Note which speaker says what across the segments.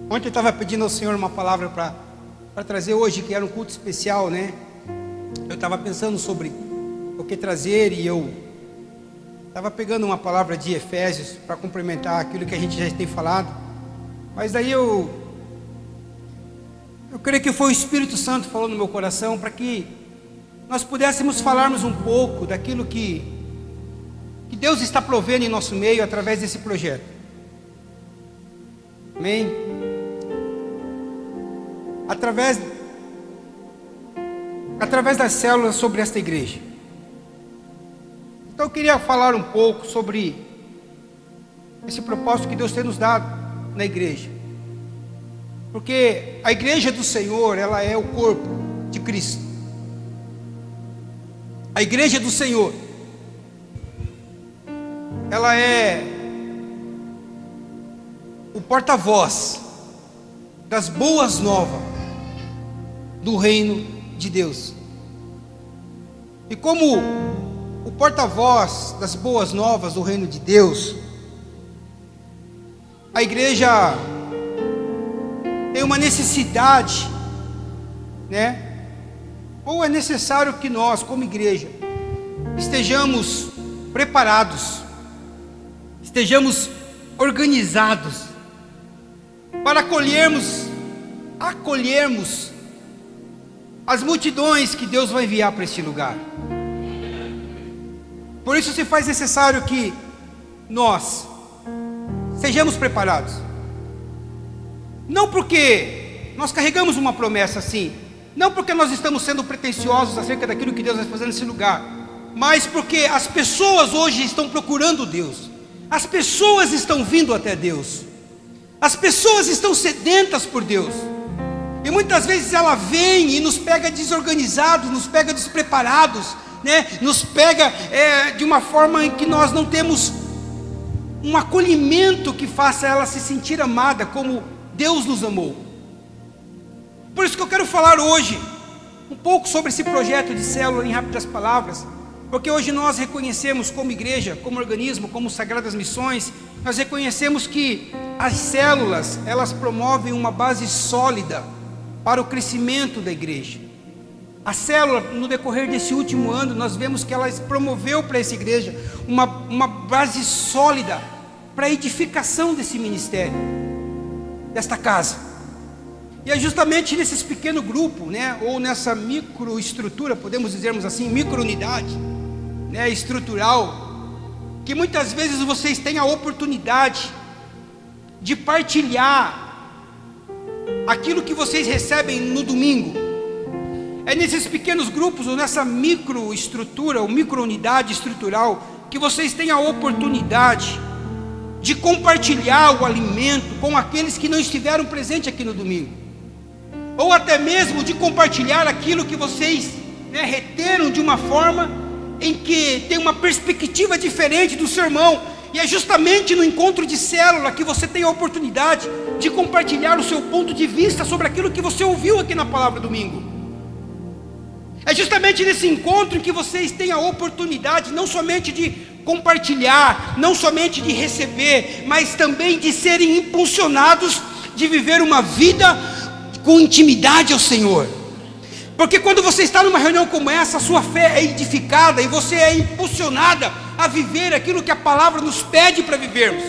Speaker 1: Ontem eu estava pedindo ao Senhor uma palavra para trazer hoje, que era um culto especial, né? Eu estava pensando sobre o que trazer e eu estava pegando uma palavra de Efésios para complementar aquilo que a gente já tem falado. Mas daí eu creio que foi o Espírito Santo falando no meu coração para que nós pudéssemos falarmos um pouco daquilo que Deus está provendo em nosso meio através desse projeto. Amém? Através das células sobre esta igreja. Então eu queria falar um pouco sobre esse propósito que Deus tem nos dado na igreja. Porque a igreja do Senhor, ela é o corpo de Cristo. A igreja do Senhor, ela é o porta-voz das boas novas do reino de Deus. E como o porta-voz das boas novas do reino de Deus, a igreja tem uma necessidade, né? Ou é necessário que nós, como igreja, estejamos preparados, estejamos organizados para acolhermos as multidões que Deus vai enviar para este lugar. Por isso se faz necessário que nós sejamos preparados. Não porque nós carregamos uma promessa assim, não porque nós estamos sendo pretensiosos acerca daquilo que Deus vai fazer nesse lugar, mas porque as pessoas hoje estão procurando Deus. As pessoas estão vindo até Deus. As pessoas estão sedentas por Deus. E muitas vezes ela vem e nos pega desorganizados, nos pega despreparados, né? Nos pega de uma forma em que nós não temos um acolhimento que faça ela se sentir amada como Deus nos amou. Por isso que eu quero falar hoje um pouco sobre esse projeto de célula em rápidas palavras, porque hoje nós reconhecemos como igreja, como organismo, como Sagradas Missões, nós reconhecemos que as células, elas promovem uma base sólida para o crescimento da igreja. A célula, no decorrer desse último ano, nós vemos que ela promoveu para essa igreja uma base sólida para a edificação desse ministério, desta casa. E é justamente nesses pequeno grupo, né, ou nessa microestrutura, podemos dizermos assim, microunidade, né, estrutural, que muitas vezes vocês têm a oportunidade de partilhar aquilo que vocês recebem no domingo. É nesses pequenos grupos, ou nessa microestrutura, ou microunidade estrutural, que vocês têm a oportunidade de compartilhar o alimento com aqueles que não estiveram presentes aqui no domingo, ou até mesmo de compartilhar aquilo que vocês, né, reteram de uma forma em que tem uma perspectiva diferente do sermão. E é justamente no encontro de célula que você tem a oportunidade de compartilhar o seu ponto de vista sobre aquilo que você ouviu aqui na palavra domingo. É justamente nesse encontro em que vocês têm a oportunidade não somente de compartilhar, não somente de receber, mas também de serem impulsionados de viver uma vida com intimidade ao Senhor. Porque quando você está numa reunião como essa, a sua fé é edificada e você é impulsionada a viver aquilo que a palavra nos pede para vivermos.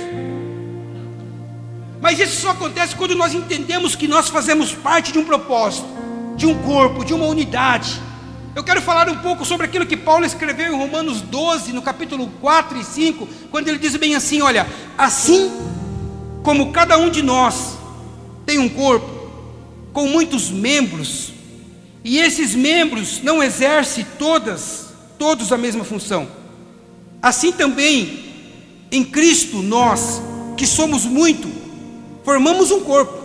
Speaker 1: Mas isso só acontece quando nós entendemos que nós fazemos parte de um propósito, de um corpo, de uma unidade. Eu quero falar um pouco sobre aquilo que Paulo escreveu em Romanos 12, no capítulo 4 e 5, quando ele diz bem assim: olha, assim como cada um de nós tem um corpo com muitos membros, e esses membros não exercem todos a mesma função, assim também em Cristo nós, que somos muito, formamos um corpo,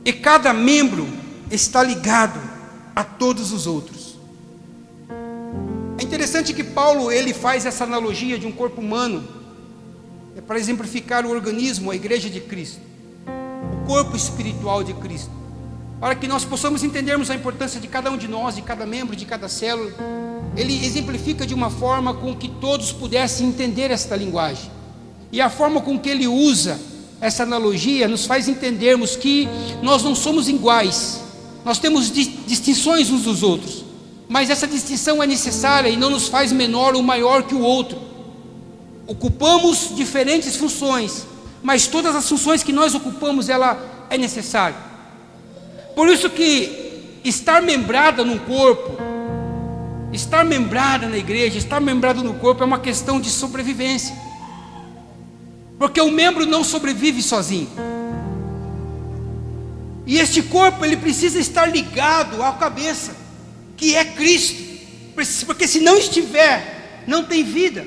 Speaker 1: e cada membro está ligado a todos os outros. É interessante que Paulo, ele faz essa analogia de um corpo humano, para exemplificar o organismo, a igreja de Cristo, o corpo espiritual de Cristo, para que nós possamos entendermos a importância de cada um de nós, de cada membro, de cada célula. Ele exemplifica de uma forma com que todos pudessem entender esta linguagem. E a forma com que ele usa essa analogia nos faz entendermos que nós não somos iguais. Nós temos distinções uns dos outros, mas essa distinção é necessária e não nos faz menor ou maior que o outro. Ocupamos diferentes funções, mas todas as funções que nós ocupamos, ela é necessária. Por isso que estar membrada num corpo, estar membrada na igreja, estar membrado no corpo é uma questão de sobrevivência. Porque o membro não sobrevive sozinho. E este corpo, ele precisa estar ligado à cabeça, que é Cristo. Porque se não estiver, não tem vida.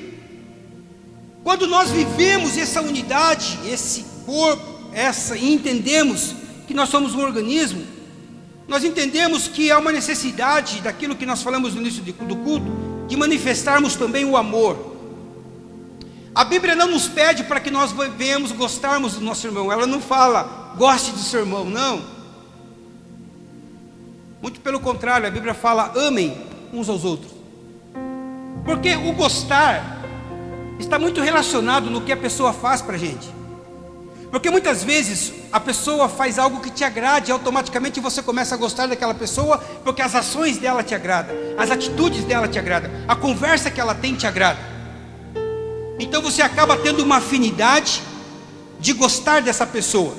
Speaker 1: Quando nós vivemos essa unidade, esse corpo, e entendemos que nós somos um organismo, nós entendemos que há uma necessidade, daquilo que nós falamos no início do culto, de manifestarmos também o amor. A Bíblia não nos pede para que nós venhamos gostarmos do nosso irmão. Ela não fala, goste do seu irmão, não. Muito pelo contrário, a Bíblia fala, amem uns aos outros. Porque o gostar está muito relacionado no que a pessoa faz para a gente. Porque muitas vezes a pessoa faz algo que te agrade, e automaticamente você começa a gostar daquela pessoa, porque as ações dela te agradam, as atitudes dela te agradam, a conversa que ela tem te agrada. Então você acaba tendo uma afinidade de gostar dessa pessoa.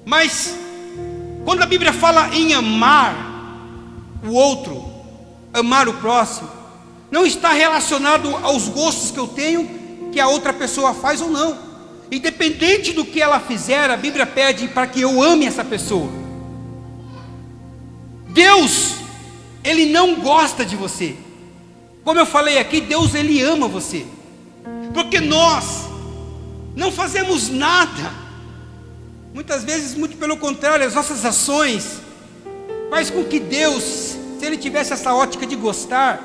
Speaker 1: Mas quando a Bíblia fala em amar o outro, amar o próximo, não está relacionado aos gostos que eu tenho, que a outra pessoa faz ou não. Independente do que ela fizer, a Bíblia pede para que eu ame essa pessoa. Deus, Ele não gosta de você. Como eu falei aqui, Deus, Ele ama você. Porque nós não fazemos nada. Muitas vezes, muito pelo contrário, as nossas ações faz com que Deus, se Ele tivesse essa ótica de gostar,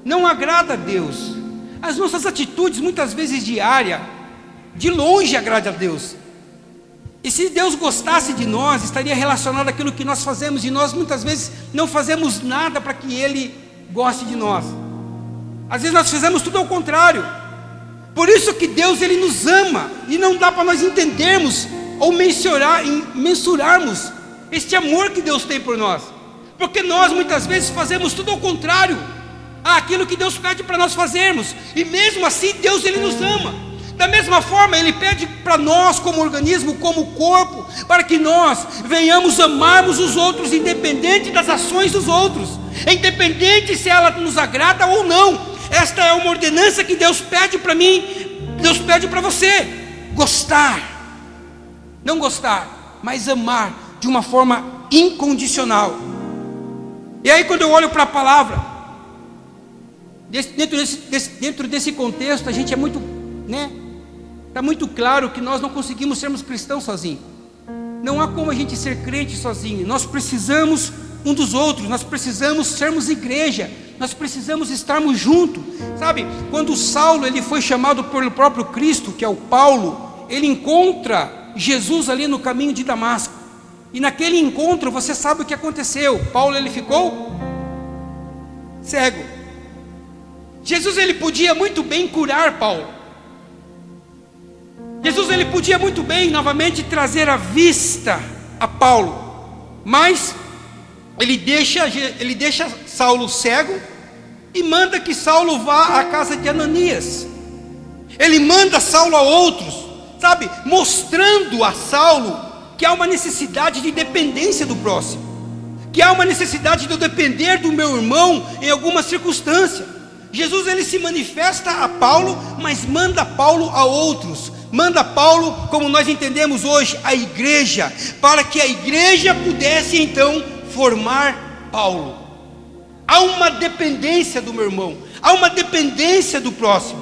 Speaker 1: não agrada a Deus. As nossas atitudes, muitas vezes diárias, de longe agrada a Deus. E se Deus gostasse de nós, estaria relacionado àquilo que nós fazemos, e nós muitas vezes não fazemos nada para que Ele goste de nós. Às vezes nós fazemos tudo ao contrário. Por isso que Deus, Ele nos ama, e não dá para nós entendermos ou mensurarmos este amor que Deus tem por nós. Porque nós muitas vezes fazemos tudo ao contrário àquilo que Deus pede para nós fazermos, e mesmo assim Deus, Ele nos ama. Da mesma forma, Ele pede para nós, como organismo, como corpo, para que nós venhamos amarmos os outros, independente das ações dos outros, independente se ela nos agrada ou não. Esta é uma ordenança que Deus pede para mim, Deus pede para você: gostar, não gostar, mas amar de uma forma incondicional. E aí, quando eu olho para a palavra, dentro desse contexto, a gente é muito, está muito claro que nós não conseguimos sermos cristãos sozinhos. Não há como a gente ser crente sozinho. Nós precisamos um dos outros. Nós precisamos sermos igreja. Nós precisamos estarmos juntos. Sabe, quando Saulo ele foi chamado pelo próprio Cristo, que é o Paulo, ele encontra Jesus ali no caminho de Damasco. E naquele encontro, você sabe o que aconteceu. Paulo ele ficou cego. Jesus ele podia muito bem curar Paulo. Jesus ele podia muito bem novamente trazer a vista a Paulo, mas ele deixa Saulo cego e manda que Saulo vá à casa de Ananias. Ele manda Saulo a outros, sabe, mostrando a Saulo que há uma necessidade de dependência do próximo, que há uma necessidade de eu depender do meu irmão em alguma circunstância. Jesus ele se manifesta a Paulo, mas manda Paulo a outros. Manda Paulo, como nós entendemos hoje, a igreja, para que a igreja pudesse então formar Paulo. Há uma dependência do meu irmão, há uma dependência do próximo.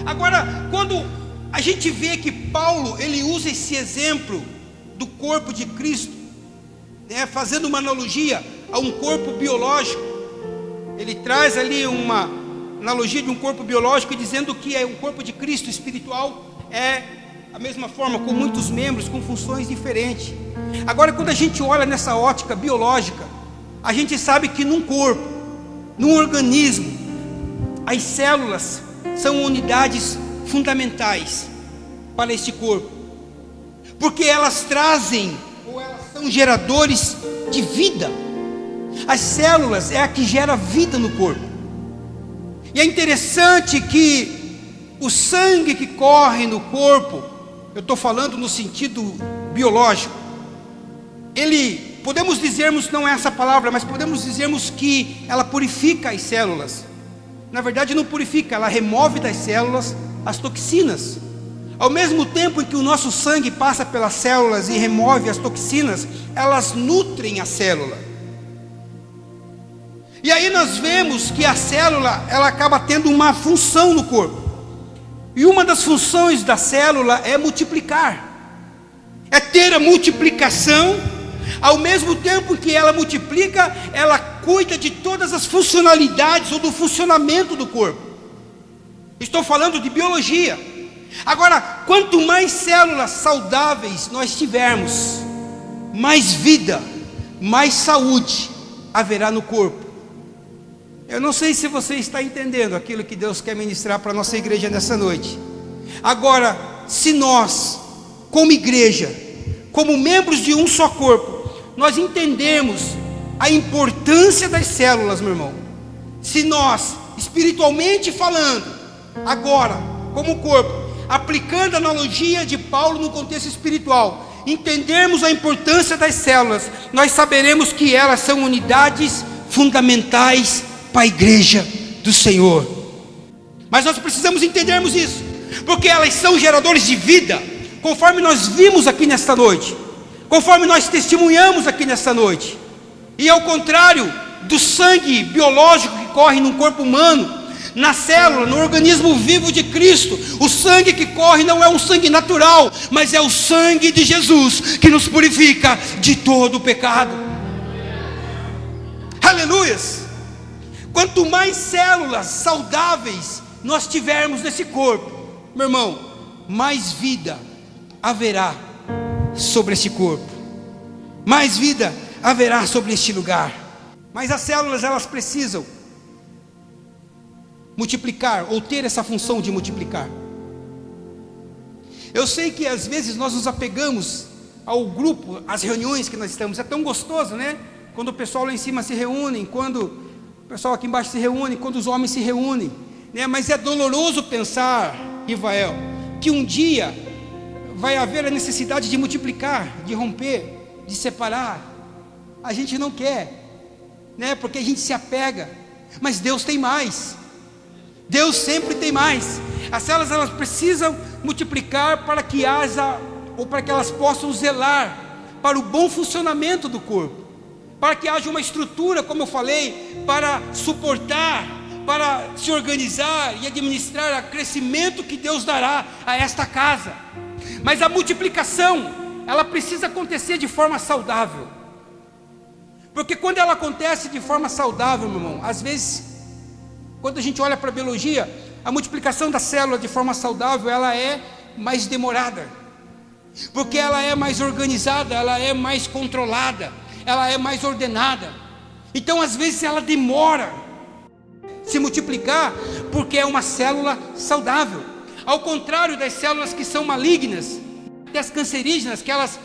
Speaker 1: Agora, quando a gente vê que Paulo, ele usa esse exemplo do corpo de Cristo, fazendo uma analogia a um corpo biológico, ele traz ali uma analogia de um corpo biológico, dizendo que é um corpo de Cristo espiritual, é a mesma forma, com muitos membros, com funções diferentes. Agora, quando a gente olha nessa ótica biológica, a gente sabe que num corpo, num organismo, as células são unidades fundamentais para este corpo, porque elas trazem, ou elas são geradores de vida. As células é a que gera vida no corpo. E é interessante que o sangue que corre no corpo, eu estou falando no sentido biológico, podemos dizermos, não é essa palavra, mas podemos dizermos que ela purifica as células. Na verdade não purifica, ela remove das células as toxinas. Ao mesmo tempo em que o nosso sangue passa pelas células e remove as toxinas, elas nutrem a célula. E aí nós vemos que a célula, ela acaba tendo uma função no corpo. E uma das funções da célula é multiplicar. É ter a multiplicação, ao mesmo tempo que ela multiplica, ela cuida de todas as funcionalidades ou do funcionamento do corpo. Estou falando de biologia. Agora, quanto mais células saudáveis nós tivermos, mais vida, mais saúde haverá no corpo. Eu não sei se você está entendendo aquilo que Deus quer ministrar para a nossa igreja nessa noite. Agora, se nós, como igreja, como membros de um só corpo, nós entendemos a importância das células, meu irmão. Se nós, espiritualmente falando, agora, como corpo, aplicando a analogia de Paulo no contexto espiritual, entendermos a importância das células, nós saberemos que elas são unidades fundamentais para a igreja do Senhor. Mas nós precisamos entendermos isso, porque elas são geradores de vida, conforme nós vimos aqui nesta noite, conforme nós testemunhamos aqui nesta noite. E ao contrário do sangue biológico que corre no corpo humano, na célula, no organismo vivo de Cristo, o sangue que corre não é um sangue natural, mas é o sangue de Jesus, que nos purifica de todo o pecado. Aleluias! Quanto mais células saudáveis nós tivermos nesse corpo, meu irmão, mais vida haverá sobre este corpo, mais vida haverá sobre este lugar. Mas as células, elas precisam multiplicar, ou ter essa função de multiplicar. Eu sei que às vezes nós nos apegamos ao grupo, às reuniões que nós estamos. É tão gostoso, né? Quando o pessoal lá em cima se reúne, quando o pessoal aqui embaixo se reúne, quando os homens se reúnem, né? Mas é doloroso pensar, Rivael, que um dia vai haver a necessidade de multiplicar, de romper, de separar. A gente não quer, né? Porque a gente se apega. Mas Deus tem mais. Deus sempre tem mais. As células, elas precisam multiplicar para que haja, ou para que elas possam zelar para o bom funcionamento do corpo, para que haja uma estrutura, como eu falei, para suportar, para se organizar e administrar o crescimento que Deus dará a esta casa. Mas a multiplicação, ela precisa acontecer de forma saudável, porque quando ela acontece de forma saudável, meu irmão, às vezes, quando a gente olha para a biologia, a multiplicação da célula de forma saudável, ela é mais demorada, porque ela é mais organizada, ela é mais controlada, ela é mais ordenada. Então às vezes ela demora se multiplicar, porque é uma célula saudável. Ao contrário das células que são malignas, das cancerígenas, que elas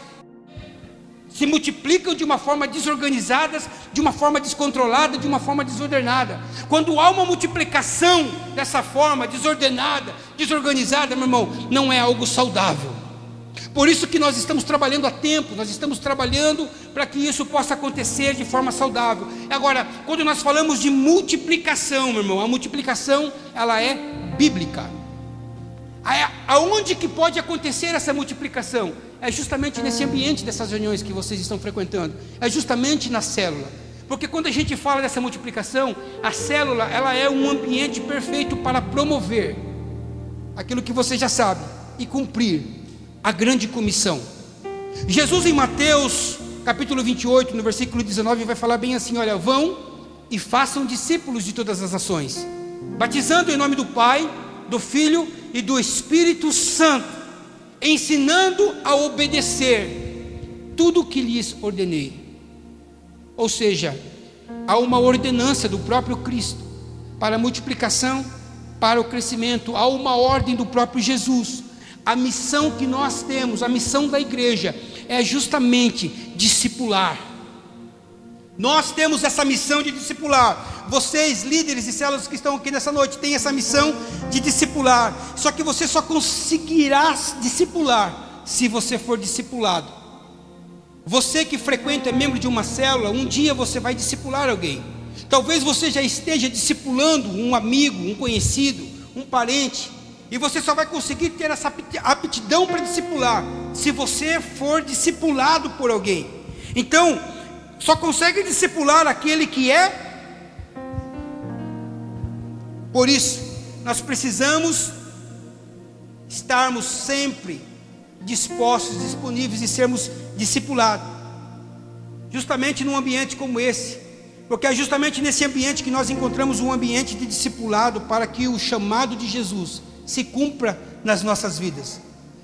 Speaker 1: se multiplicam de uma forma desorganizada, de uma forma descontrolada, de uma forma desordenada. Quando há uma multiplicação dessa forma, desordenada, desorganizada, meu irmão, não é algo saudável. Por isso que nós estamos trabalhando a tempo, nós estamos trabalhando para que isso possa acontecer de forma saudável. Agora, quando nós falamos de multiplicação, meu irmão, a multiplicação, ela é bíblica. Aonde que pode acontecer essa multiplicação? É justamente nesse ambiente dessas reuniões que vocês estão frequentando. É justamente na célula. Porque quando a gente fala dessa multiplicação, a célula, ela é um ambiente perfeito para promover aquilo que você já sabe e cumprir a grande comissão. Jesus, em Mateus capítulo 28, no versículo 19, vai falar bem assim: olha, vão e façam discípulos de todas as nações, batizando em nome do Pai, do Filho e do Espírito Santo, ensinando a obedecer tudo o que lhes ordenei. Ou seja, há uma ordenança do próprio Cristo para a multiplicação para o crescimento. Há uma ordem do próprio Jesus. A missão que nós temos, a missão da igreja, é justamente discipular. Nós temos essa missão de discipular. Vocês, líderes e células que estão aqui nessa noite, têm essa missão de discipular. Só que você só conseguirá discipular se você for discipulado. Você que frequenta, é membro de uma célula, um dia você vai discipular alguém. Talvez você já esteja discipulando um amigo, um conhecido, um parente, e você só vai conseguir ter essa aptidão para discipular se você for discipulado por alguém. Então, só consegue discipular aquele que é. Por isso, nós precisamos estarmos sempre dispostos, disponíveis e sermos discipulados, justamente num ambiente como esse, porque é justamente nesse ambiente que nós encontramos um ambiente de discipulado para que o chamado de Jesus se cumpra nas nossas vidas.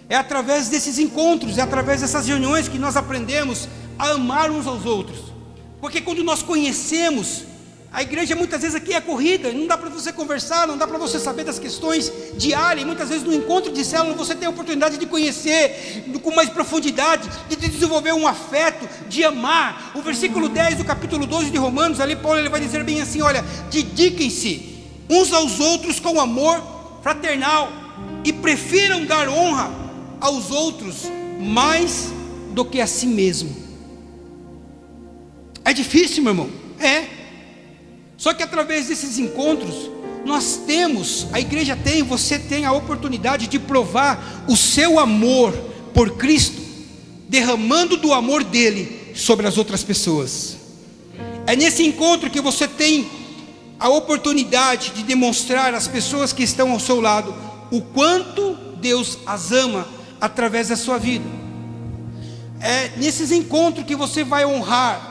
Speaker 1: É através desses encontros, é através dessas reuniões que nós aprendemos a amar uns aos outros, porque quando nós conhecemos, a igreja muitas vezes aqui é corrida, não dá para você conversar, não dá para você saber das questões diárias. Muitas vezes no encontro de célula você tem a oportunidade de conhecer com mais profundidade, de desenvolver um afeto, de amar. O versículo 10 do capítulo 12 de Romanos, ali Paulo ele vai dizer bem assim: olha, dediquem-se uns aos outros com amor fraternal e prefiram dar honra aos outros mais do que a si mesmo. É difícil, meu irmão? É. Só que através desses encontros, nós temos, a igreja tem, você tem a oportunidade de provar o seu amor por Cristo, derramando do amor dele sobre as outras pessoas. É nesse encontro que você tem a oportunidade de demonstrar às pessoas que estão ao seu lado o quanto Deus as ama através da sua vida. É nesses encontros que você vai honrar,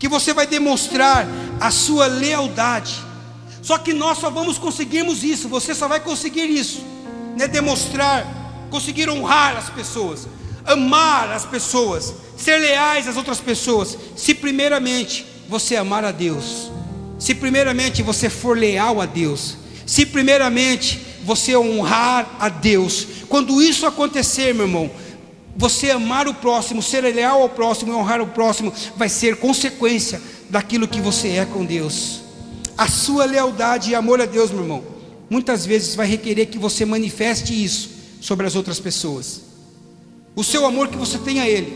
Speaker 1: que você vai demonstrar a sua lealdade. Só que nós só vamos conseguirmos isso, você só vai conseguir isso, né? Demonstrar, conseguir honrar as pessoas, amar as pessoas, ser leais às outras pessoas, se primeiramente você amar a Deus, se primeiramente você for leal a Deus, se primeiramente você honrar a Deus. Quando isso acontecer, meu irmão, você amar o próximo, ser leal ao próximo e honrar o próximo, vai ser consequência daquilo que você é com Deus. A sua lealdade e amor a Deus, meu irmão, muitas vezes vai requerer que você manifeste isso sobre as outras pessoas. O seu amor que você tem a Ele,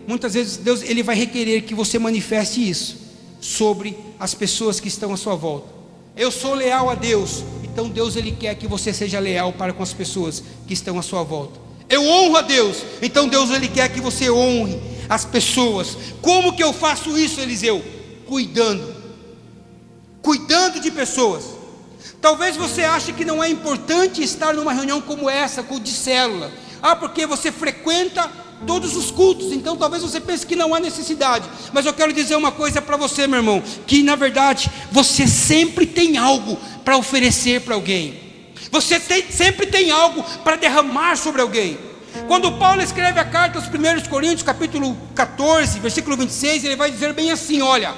Speaker 1: muitas vezes Deus ele vai requerer que você manifeste isso sobre as pessoas que estão à sua volta. Eu sou leal a Deus, então Deus ele quer que você seja leal para com as pessoas que estão à sua volta. Eu honro a Deus, então Deus ele quer que você honre as pessoas. Como que eu faço isso, Eliseu? Cuidando de pessoas. Talvez você ache que não é importante estar numa reunião como essa, de célula. Porque você frequenta todos os cultos, então talvez você pense que não há necessidade. Mas eu quero dizer uma coisa para você, meu irmão, que na verdade você sempre tem algo para oferecer para alguém. Você sempre tem algo para derramar sobre alguém. Quando Paulo escreve a carta aos 1 Coríntios, capítulo 14, versículo 26, ele vai dizer bem assim: olha,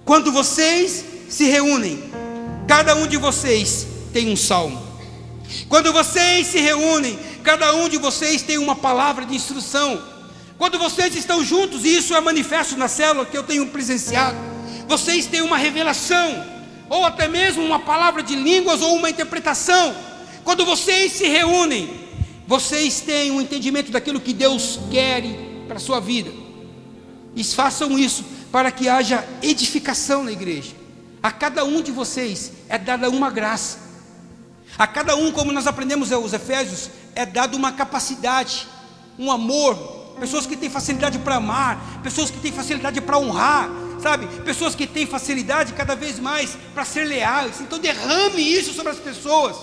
Speaker 1: quando vocês se reúnem, cada um de vocês tem um salmo. Quando vocês se reúnem, cada um de vocês tem uma palavra de instrução. Quando vocês estão juntos, e isso é manifesto na célula que eu tenho presenciado, vocês têm uma revelação, ou até mesmo uma palavra de línguas, ou uma interpretação. Quando vocês se reúnem, vocês têm um entendimento daquilo que Deus quer para a sua vida. E façam isso para que haja edificação na igreja. A cada um de vocês é dada uma graça. A cada um, como nós aprendemos aos Efésios, é dado uma capacidade, um amor. Pessoas que têm facilidade para amar, pessoas que têm facilidade para honrar, sabe? Pessoas que têm facilidade cada vez mais para ser leais. Então derrame isso sobre as pessoas.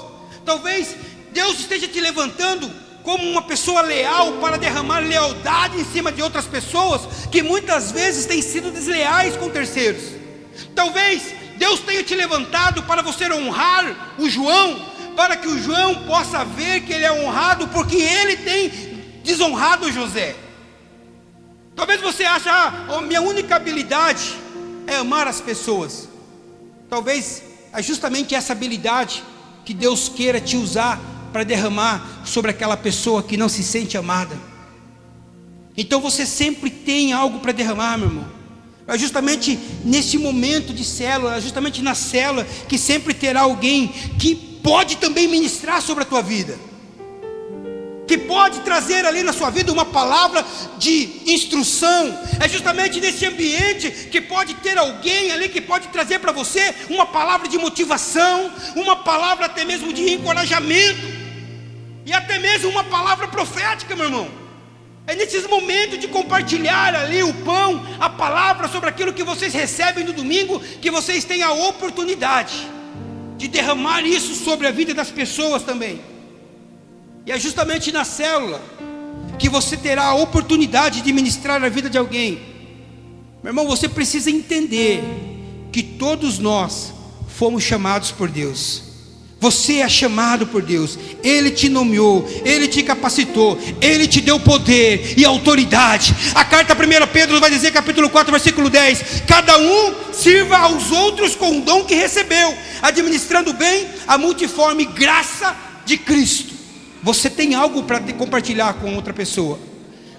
Speaker 1: Talvez Deus esteja te levantando como uma pessoa leal para derramar lealdade em cima de outras pessoas que muitas vezes têm sido desleais com terceiros. Talvez Deus tenha te levantado para você honrar o João, para que o João possa ver que ele é honrado porque ele tem desonrado o José. Talvez você ache, minha única habilidade é amar as pessoas. Talvez é justamente essa habilidade que Deus queira te usar para derramar sobre aquela pessoa que não se sente amada. Então você sempre tem algo para derramar, meu irmão. É justamente nesse momento de célula, é justamente na célula, que sempre terá alguém que pode também ministrar sobre a tua vida, que pode trazer ali na sua vida uma palavra de instrução. É justamente nesse ambiente que pode ter alguém ali que pode trazer para você uma palavra de motivação, uma palavra até mesmo de encorajamento, e até mesmo uma palavra profética, meu irmão. É nesses momentos de compartilhar ali o pão, a palavra sobre aquilo que vocês recebem no domingo, que vocês têm a oportunidade de derramar isso sobre a vida das pessoas também. E é justamente na célula que você terá a oportunidade de ministrar a vida de alguém. Meu irmão, você precisa entender que todos nós fomos chamados por Deus. Você é chamado por Deus. Ele te nomeou, Ele te capacitou, Ele te deu poder e autoridade. A carta 1 Pedro vai dizer, capítulo 4, versículo 10: cada um sirva aos outros com o dom que recebeu, administrando bem a multiforme graça de Cristo. Você tem algo para compartilhar com outra pessoa.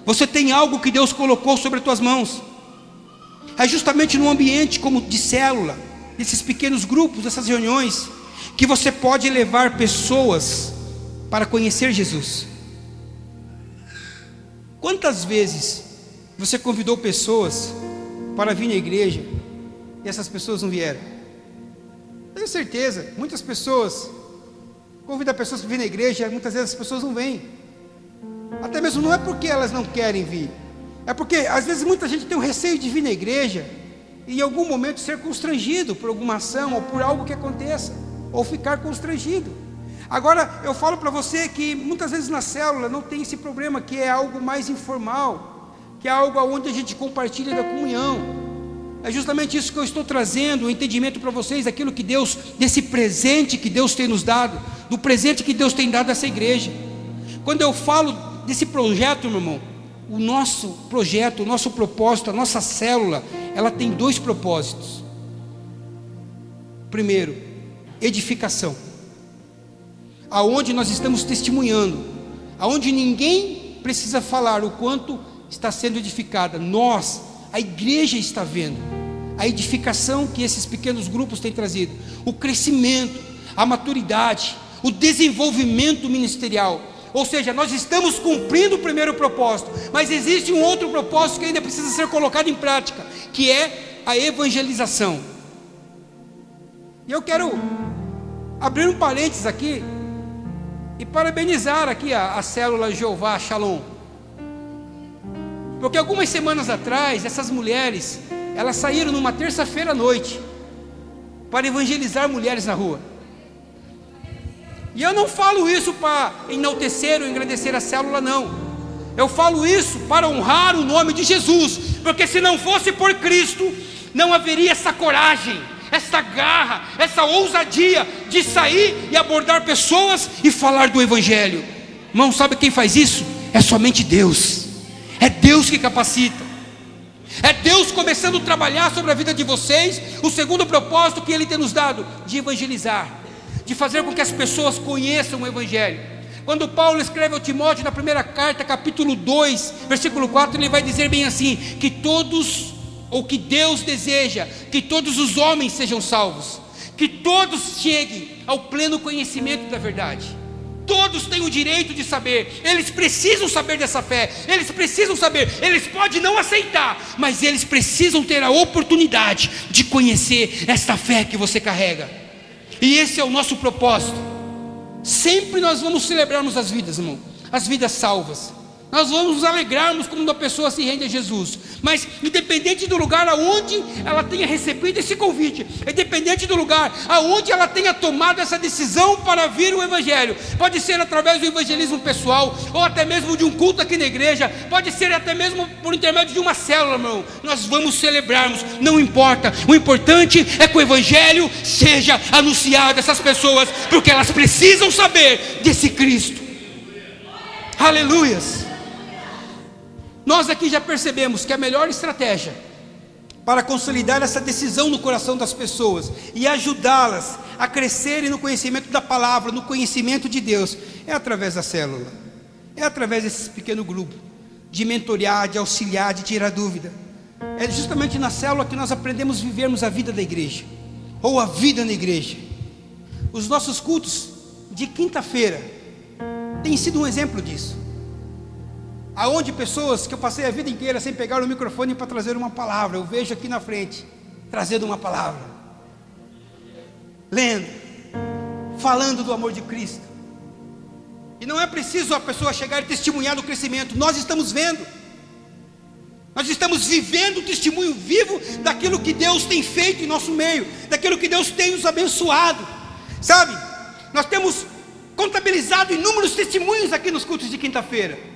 Speaker 1: Você tem algo que Deus colocou sobre as tuas mãos. É justamente num ambiente como de célula, nesses pequenos grupos, dessas reuniões, que você pode levar pessoas para conhecer Jesus. Quantas vezes você convidou pessoas para vir na igreja e essas pessoas não vieram? Tenho certeza, muitas pessoas convidam pessoas para vir na igreja, muitas vezes as pessoas não vêm. Até mesmo não é porque elas não querem vir, é porque às vezes muita gente tem um receio de vir na igreja e em algum momento ser constrangido por alguma ação ou por algo que aconteça, ou ficar constrangido. Agora eu falo para você que muitas vezes na célula não tem esse problema, que é algo mais informal, que é algo onde a gente compartilha da comunhão. É justamente isso que eu estou trazendo, o entendimento para vocês, daquilo que Deus, desse presente que Deus tem nos dado, do presente que Deus tem dado a essa igreja. Quando eu falo desse projeto, meu irmão, o nosso projeto, o nosso propósito, a nossa célula, ela tem dois propósitos. Primeiro, edificação, aonde nós estamos testemunhando, aonde ninguém precisa falar o quanto está sendo edificada. Nós, a igreja, está vendo a edificação que esses pequenos grupos têm trazido, o crescimento, a maturidade, o desenvolvimento ministerial. Ou seja, nós estamos cumprindo o primeiro propósito, mas existe um outro propósito que ainda precisa ser colocado em prática, que é a evangelização. E eu quero abrir um parênteses aqui e parabenizar aqui a célula Jeová Shalom, porque algumas semanas atrás essas mulheres, elas saíram numa terça-feira à noite para evangelizar mulheres na rua. E eu não falo isso para enaltecer ou engrandecer a célula, não. Eu falo isso para honrar o nome de Jesus, porque se não fosse por Cristo, não haveria essa coragem, essa garra, essa ousadia de sair e abordar pessoas e falar do Evangelho. Irmão, sabe quem faz isso? É somente Deus. É Deus que capacita. É Deus começando a trabalhar sobre a vida de vocês. O segundo propósito que Ele tem nos dado, de evangelizar, de fazer com que as pessoas conheçam o Evangelho. Quando Paulo escreve ao Timóteo na primeira carta, capítulo 2, versículo 4, ele vai dizer bem assim, que todos, ou que Deus deseja que todos os homens sejam salvos, que todos cheguem ao pleno conhecimento da verdade. Todos têm o direito de saber, eles precisam saber dessa fé, eles precisam saber, eles podem não aceitar, mas eles precisam ter a oportunidade de conhecer esta fé que você carrega. E esse é o nosso propósito. Sempre nós vamos celebrarmos as vidas, irmão, as vidas salvas. Nós vamos nos alegrarmos quando uma pessoa se rende a Jesus. Mas independente do lugar aonde ela tenha recebido esse convite, independente do lugar aonde ela tenha tomado essa decisão para vir o Evangelho, pode ser através do evangelismo pessoal, ou até mesmo de um culto aqui na igreja, pode ser até mesmo por intermédio de uma célula, irmão, nós vamos celebrarmos, não importa. O importante é que o Evangelho seja anunciado a essas pessoas, porque elas precisam saber desse Cristo. Aleluias. Nós aqui já percebemos que a melhor estratégia para consolidar essa decisão no coração das pessoas e ajudá-las a crescerem no conhecimento da palavra, no conhecimento de Deus, é através da célula, é através desse pequeno grupo, de mentorear, de auxiliar, de tirar dúvida. É justamente na célula que nós aprendemos a vivermos a vida da igreja, ou a vida na igreja. Os nossos cultos de quinta-feira têm sido um exemplo disso, aonde pessoas que eu passei a vida inteira sem pegar o microfone para trazer uma palavra, eu vejo aqui na frente, trazendo uma palavra, lendo, falando do amor de Cristo. E não é preciso a pessoa chegar e testemunhar do crescimento, nós estamos vendo, nós estamos vivendo o testemunho vivo daquilo que Deus tem feito em nosso meio, daquilo que Deus tem nos abençoado, sabe? Nós temos contabilizado inúmeros testemunhos aqui nos cultos de quinta-feira.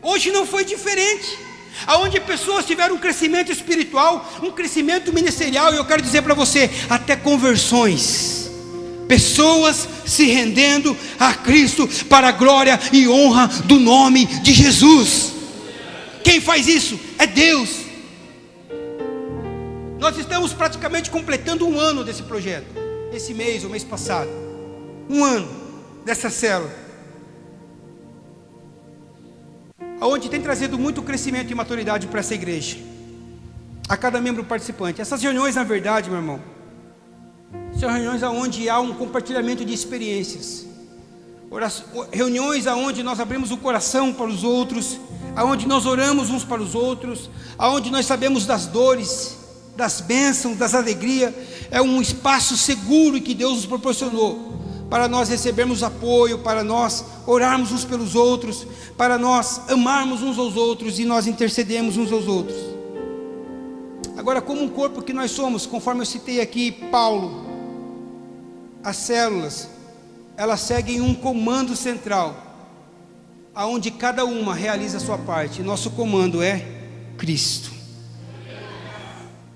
Speaker 1: Hoje não foi diferente, aonde pessoas tiveram um crescimento espiritual, um crescimento ministerial, e eu quero dizer para você, até conversões, pessoas se rendendo a Cristo para a glória e honra do nome de Jesus. Quem faz isso? É Deus. Nós estamos praticamente completando um ano desse projeto, esse mês, ou mês passado, um ano dessa célula, onde tem trazido muito crescimento e maturidade para essa igreja, a cada membro participante. Essas reuniões, na verdade, meu irmão, são reuniões onde há um compartilhamento de experiências, reuniões onde nós abrimos o coração para os outros, onde nós oramos uns para os outros, onde nós sabemos das dores, das bênçãos, das alegrias. É um espaço seguro que Deus nos proporcionou para nós recebermos apoio, para nós orarmos uns pelos outros, para nós amarmos uns aos outros e nós intercedemos uns aos outros. Agora, como um corpo que nós somos, conforme eu citei aqui Paulo, as células, elas seguem um comando central, aonde cada uma realiza a sua parte. Nosso comando é Cristo.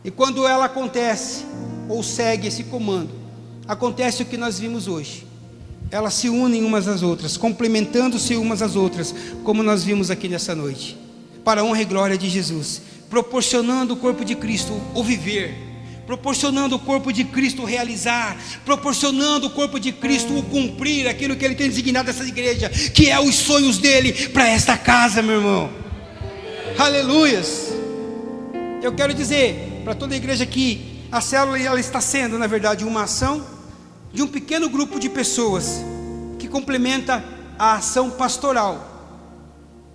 Speaker 1: E quando ela acontece, ou segue esse comando, acontece o que nós vimos hoje. Elas se unem umas às outras, complementando-se umas às outras, como nós vimos aqui nessa noite, para a honra e glória de Jesus, proporcionando o corpo de Cristo o viver, proporcionando o corpo de Cristo o realizar, proporcionando o corpo de Cristo o cumprir aquilo que Ele tem designado essa igreja, que é os sonhos dEle para esta casa, meu irmão. Aleluias. Eu quero dizer para toda a igreja que a célula, ela está sendo, na verdade, uma ação de um pequeno grupo de pessoas que complementa a ação pastoral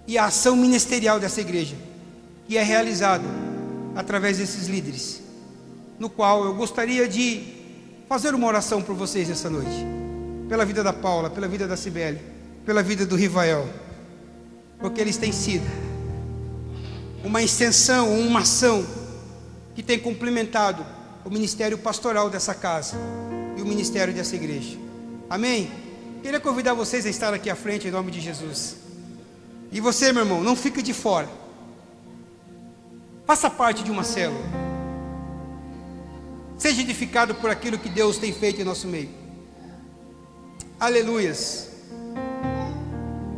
Speaker 1: e a ação ministerial dessa igreja, que é realizada através desses líderes, no qual eu gostaria de fazer uma oração por vocês nessa noite, pela vida da Paula, pela vida da Cibele, pela vida do Rivael, porque eles têm sido uma extensão, uma ação que tem complementado o ministério pastoral dessa casa e o ministério dessa igreja. Amém? Queria convidar vocês a estar aqui à frente em nome de Jesus. E você, meu irmão, não fique de fora. Faça parte de uma célula. Seja edificado por aquilo que Deus tem feito em nosso meio. Aleluias.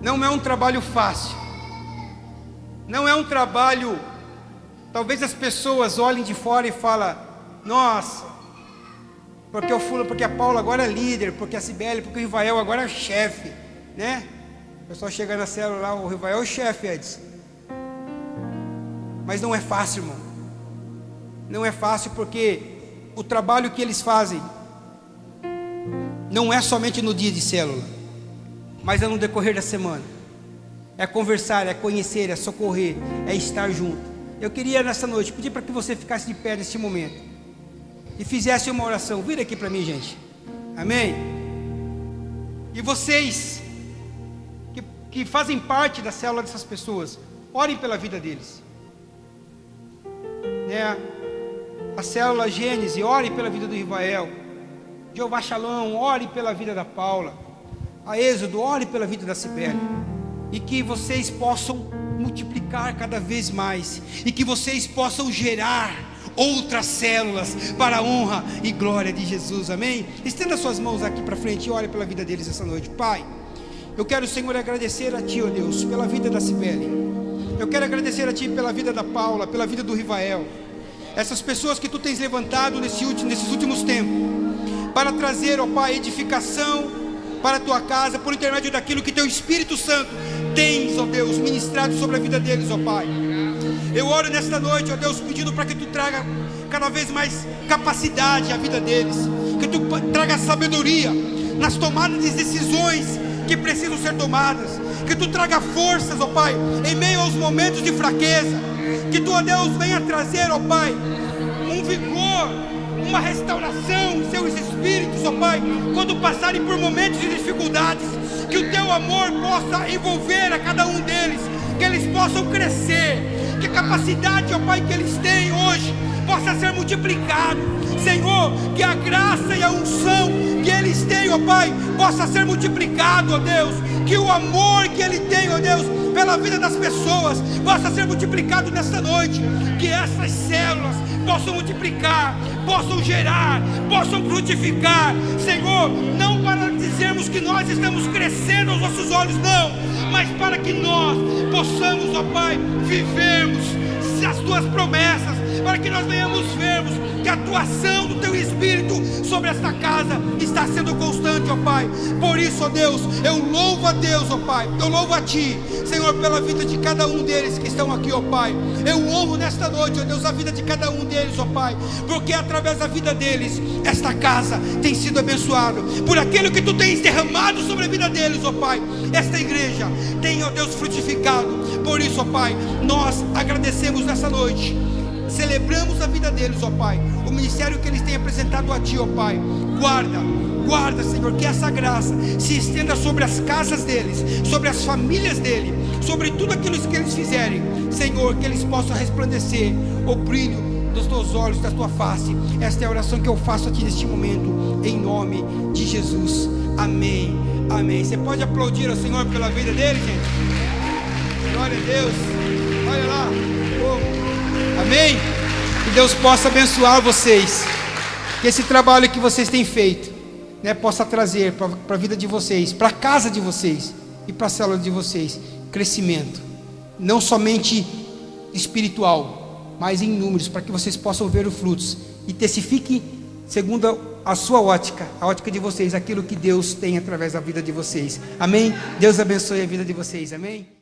Speaker 1: Não é um trabalho fácil. Não é um trabalho, talvez as pessoas olhem de fora e falem: nossa, porque o fulano, porque a Paula agora é líder, porque a Cibele, porque o Rivael agora é chefe, né? O pessoal chega na célula lá, o Rivael é o chefe, Edson. Mas não é fácil, irmão. Não é fácil, porque o trabalho que eles fazem não é somente no dia de célula, mas é no decorrer da semana. É conversar, é conhecer, é socorrer, é estar junto. Eu queria nessa noite pedir para que você ficasse de pé neste momento e fizesse uma oração. Vira aqui para mim, gente. Amém? E vocês que fazem parte da célula dessas pessoas, orem pela vida deles, né? A célula Gênesis, ore pela vida do Rivael. Jeová Shalom, ore pela vida da Paula. A Êxodo, ore pela vida da Cibele. E que vocês possam multiplicar cada vez mais, e que vocês possam gerar outras células para a honra e glória de Jesus. Amém? Estenda suas mãos aqui para frente e ore pela vida deles essa noite. Pai, eu quero, Senhor, agradecer a Ti, ó Deus, pela vida da Cibele. Eu quero agradecer a Ti pela vida da Paula, pela vida do Rivael. essas pessoas que Tu tens levantado nesses últimos tempos, para trazer, ó Pai, edificação para a Tua casa, por intermédio daquilo que Teu Espírito Santo tens, ó Deus, ministrado sobre a vida deles, ó Pai. Eu oro nesta noite, ó Deus, pedindo para que Tu traga cada vez mais capacidade à vida deles, que Tu traga sabedoria nas tomadas de decisões que precisam ser tomadas, que Tu traga forças, ó Pai, em meio aos momentos de fraqueza, que Tu, ó Deus, venha trazer, ó Pai, um vigor, uma restauração em seus espíritos, ó Pai, quando passarem por momentos de dificuldades, que o Teu amor possa envolver a cada um deles, que eles possam crescer, que a capacidade, ó Pai, que eles têm hoje possa ser multiplicado, Senhor, que a graça e a unção que eles têm, ó Pai, possa ser multiplicado, ó Deus, que o amor que ele tem, ó Deus, pela vida das pessoas, possa ser multiplicado nesta noite, que essas células possam multiplicar, possam gerar, possam frutificar, Senhor, não para dizermos que nós estamos crescendo aos nossos olhos, não, mas para que nós possamos, ó Pai, vivermos as Tuas promessas, para que nós venhamos vermos que a atuação do Teu Espírito sobre esta casa está sendo constante, ó Pai. Por isso, ó Deus, eu louvo a Deus, ó Pai, eu louvo a Ti, Senhor, pela vida de cada um deles que estão aqui, ó Pai. Eu honro nesta noite, ó Deus, a vida de cada um deles, ó Pai, porque através da vida deles, esta casa tem sido abençoada, por aquilo que Tu tens derramado sobre a vida deles, ó Pai. Esta igreja tem, ó Deus, frutificado. Por isso, ó Pai, nós agradecemos nessa noite, celebramos a vida deles, ó Pai, o ministério que eles têm apresentado a Ti, ó Pai. Guarda, Senhor, que essa graça se estenda sobre as casas deles, sobre as famílias deles, sobre tudo aquilo que eles fizerem, Senhor, que eles possam resplandecer o brilho dos Teus olhos, da Tua face. Esta é a oração que eu faço a Ti neste momento, em nome de Jesus, amém, amém. Você pode aplaudir ao Senhor pela vida dele, gente? Glória a Deus, olha lá, amém? Que Deus possa abençoar vocês, que esse trabalho que vocês têm feito, né, possa trazer para a vida de vocês, para a casa de vocês e para a célula de vocês, crescimento, não somente espiritual, mas em números, para que vocês possam ver os frutos e testifiquem segundo a sua ótica, a ótica de vocês, aquilo que Deus tem através da vida de vocês, amém? Deus abençoe a vida de vocês, amém?